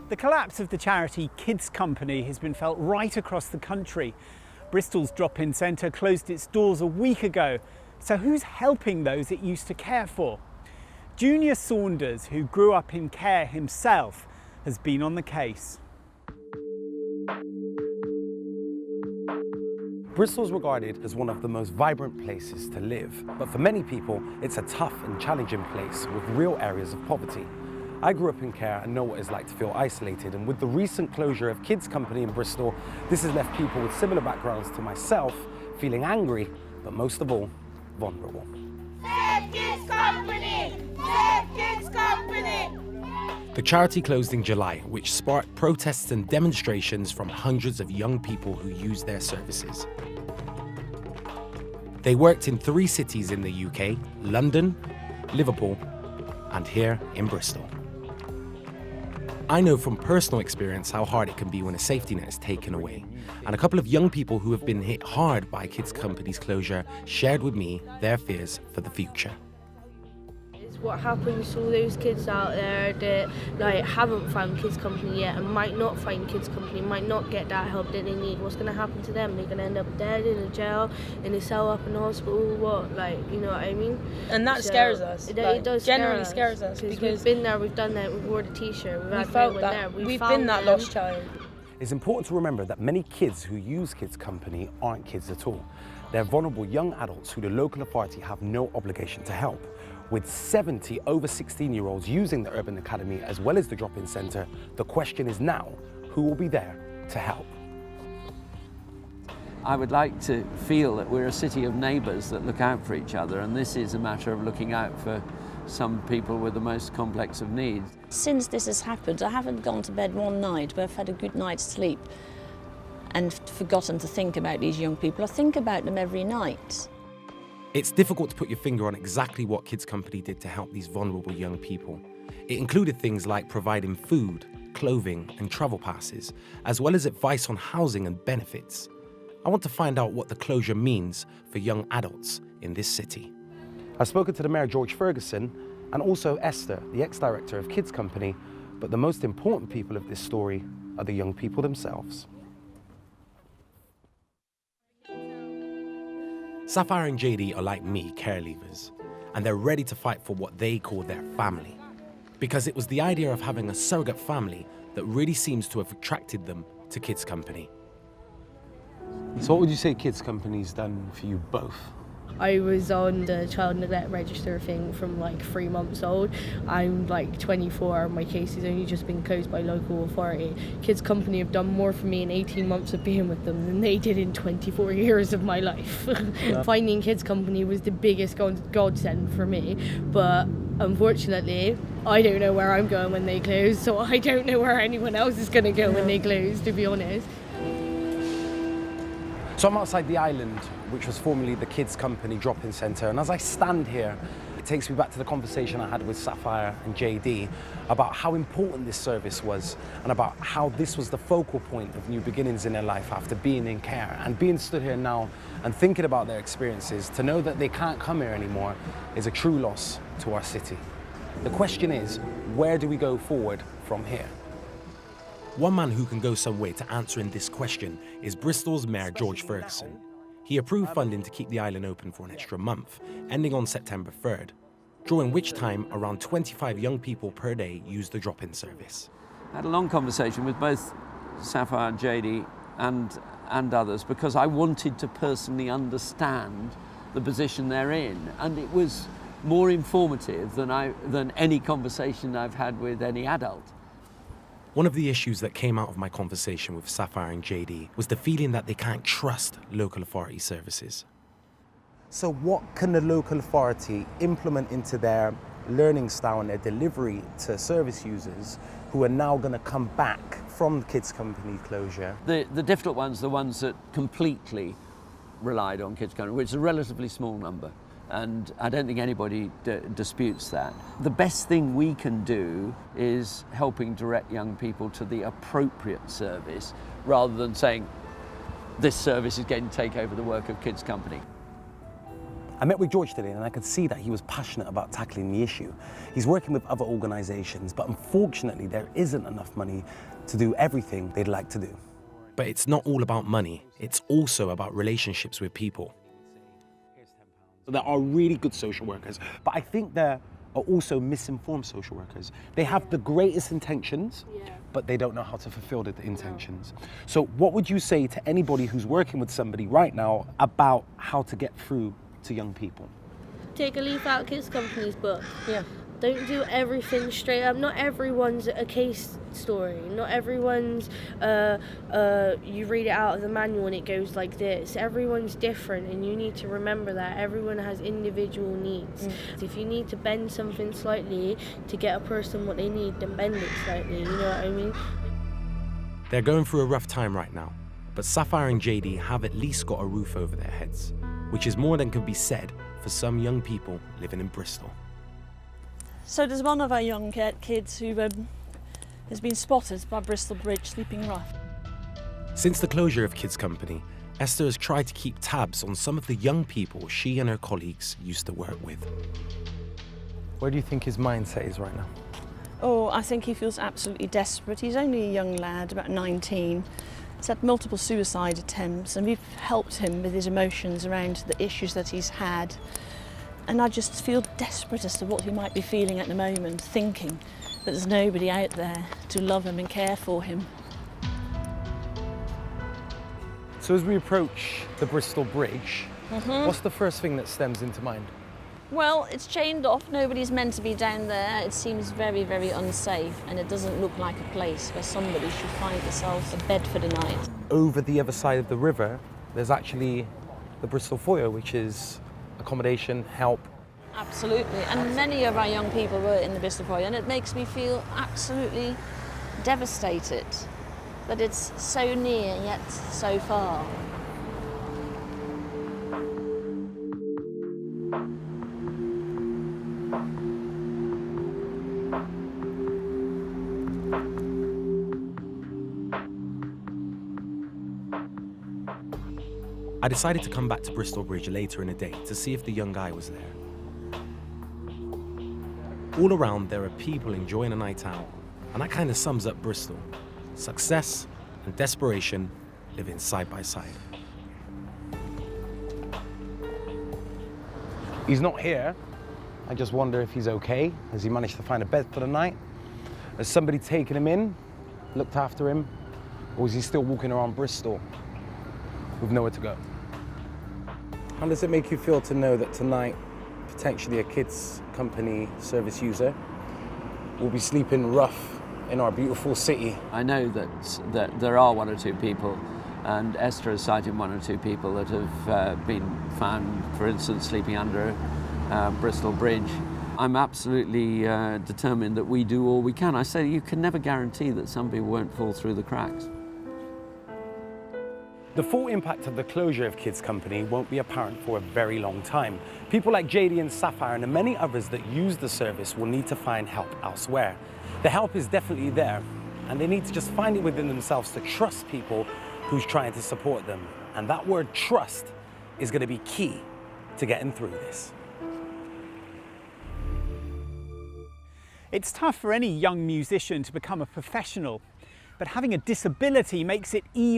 The collapse of the charity Kids Company has been felt right across the country. Bristol's drop-in centre closed its doors a week ago. So who's helping those it used to care for? Junior Saunders, who grew up in care himself, has been on the case. Bristol's regarded as one of the most vibrant places to live, but for many people, it's a tough and challenging place with real areas of poverty. I grew up in care and know what it's like to feel isolated, and with the recent closure of Kids Company in Bristol, this has left people with similar backgrounds to myself feeling angry, but most of all, vulnerable. Save Kids Company! Save Kids Company! The charity closed in July, which sparked protests and demonstrations from hundreds of young people who used their services. They worked in 3 cities in the UK: London, Liverpool, and here in Bristol. I know from personal experience how hard it can be when a safety net is taken away, and a couple of young people who have been hit hard by Kids Company's closure shared with me their fears for the future. What happens to all those kids out there that haven't found Kids Company yet and might not find Kids Company, might not get that help that they need? What's going to happen to them? They're going to end up dead in a jail, in a cell up in hospital, what? You know what I mean? And that scares us. It does generally scares us because we've been there, we've done that, we've wore the t-shirt, we felt that. We've been that lost child. It's important to remember that many kids who use Kids Company aren't kids at all. They're vulnerable young adults who the local authority have no obligation to help. With 70 over 16-year-olds using the Urban Academy as well as the drop-in centre, the question is now, who will be there to help? I would like to feel that we're a city of neighbours that look out for each other, and this is a matter of looking out for some people with the most complex of needs. Since this has happened, I haven't gone to bed one night, but I've had a good night's sleep and forgotten to think about these young people. I think about them every night. It's difficult to put your finger on exactly what Kids Company did to help these vulnerable young people. It included things like providing food, clothing, and travel passes, as well as advice on housing and benefits. I want to find out what the closure means for young adults in this city. I've spoken to the Mayor, George Ferguson, and also Esther, the ex-director of Kids Company, but the most important people of this story are the young people themselves. Sapphire and JD are like me, care leavers, and they're ready to fight for what they call their family. Because it was the idea of having a surrogate family that really seems to have attracted them to Kids Company. So what would you say Kids Company's done for you both? I was on the child neglect register thing from 3 months old. I'm 24, my case has only just been closed by local authority. Kids Company have done more for me in 18 months of being with them than they did in 24 years of my life. Yeah. Finding Kids Company was the biggest godsend for me, but unfortunately, I don't know where I'm going when they close, so I don't know where anyone else is going to go when they close, to be honest. So I'm outside the island, which was formerly the Kids Company drop-in centre, and as I stand here, it takes me back to the conversation I had with Sapphire and JD about how important this service was and about how this was the focal point of new beginnings in their life after being in care. And being stood here now and thinking about their experiences, to know that they can't come here anymore is a true loss to our city. The question is, where do we go forward from here? One man who can go some way to answering this question is Bristol's Mayor, George Ferguson. He approved funding to keep the island open for an extra month, ending on September 3rd, during which time around 25 young people per day used the drop-in service. I had a long conversation with both Sapphire and JD and others because I wanted to personally understand the position they're in, and it was more informative than any conversation I've had with any adult. One of the issues that came out of my conversation with Sapphire and JD was the feeling that they can't trust local authority services. So what can the local authority implement into their learning style and their delivery to service users who are now going to come back from the Kids Company closure? The difficult ones, the ones that completely relied on Kids Company, which is a relatively small number. And I don't think anybody disputes that. The best thing we can do is helping direct young people to the appropriate service rather than saying this service is going to take over the work of Kids Company. I met with George today and I could see that he was passionate about tackling the issue. He's working with other organisations, but unfortunately there isn't enough money to do everything they'd like to do. But it's not all about money, it's also about relationships with people. There are really good social workers, but I think there are also misinformed social workers. They have the greatest intentions, but they don't know how to fulfill the intentions. So what would you say to anybody who's working with somebody right now about how to get through to young people? Take a leaf out of Kids Company's book. Yeah. Don't do everything straight up. Not everyone's a case story. Not everyone's, you read it out of the manual and it goes like this. Everyone's different and you need to remember that. Everyone has individual needs. If you need to bend something slightly to get a person what they need, then bend it slightly, you know what I mean? They're going through a rough time right now, but Sapphire and JD have at least got a roof over their heads, which is more than can be said for some young people living in Bristol. So there's one of our young kids who has been spotted by Bristol Bridge sleeping rough. Since the closure of Kids Company, Esther has tried to keep tabs on some of the young people she and her colleagues used to work with. Where do you think his mindset is right now? Oh, I think he feels absolutely desperate. He's only a young lad, about 19. He's had multiple suicide attempts and we've helped him with his emotions around the issues that he's had. And I just feel desperate as to what he might be feeling at the moment, thinking that there's nobody out there to love him and care for him. So as we approach the Bristol Bridge, what's the first thing that stems into mind? Well, it's chained off. Nobody's meant to be down there. It seems very, very unsafe and it doesn't look like a place where somebody should find themselves a bed for the night. Over the other side of the river, there's actually the Bristol Foyer, which is accommodation, help. Absolutely, and many of our young people were in the Bristol Foyer, and it makes me feel absolutely devastated that it's so near yet so far. I decided to come back to Bristol Bridge later in the day to see if the young guy was there. All around there are people enjoying a night out, and that kind of sums up Bristol. Success and desperation living side by side. He's not here. I just wonder if he's okay. Has he managed to find a bed for the night? Has somebody taken him in, looked after him? Or is he still walking around Bristol with nowhere to go? How does it make you feel to know that tonight, potentially a Kids Company service user will be sleeping rough in our beautiful city? I know that there are one or two people, and Esther has cited one or two people that have been found, for instance, sleeping under Bristol Bridge. I'm absolutely determined that we do all we can. I say you can never guarantee that somebody won't fall through the cracks. The full impact of the closure of Kids Company won't be apparent for a very long time. People like JD and Sapphire and the many others that use the service will need to find help elsewhere. The help is definitely there, and they need to just find it within themselves to trust people who's trying to support them. And that word trust is going to be key to getting through this. It's tough for any young musician to become a professional, but having a disability makes it even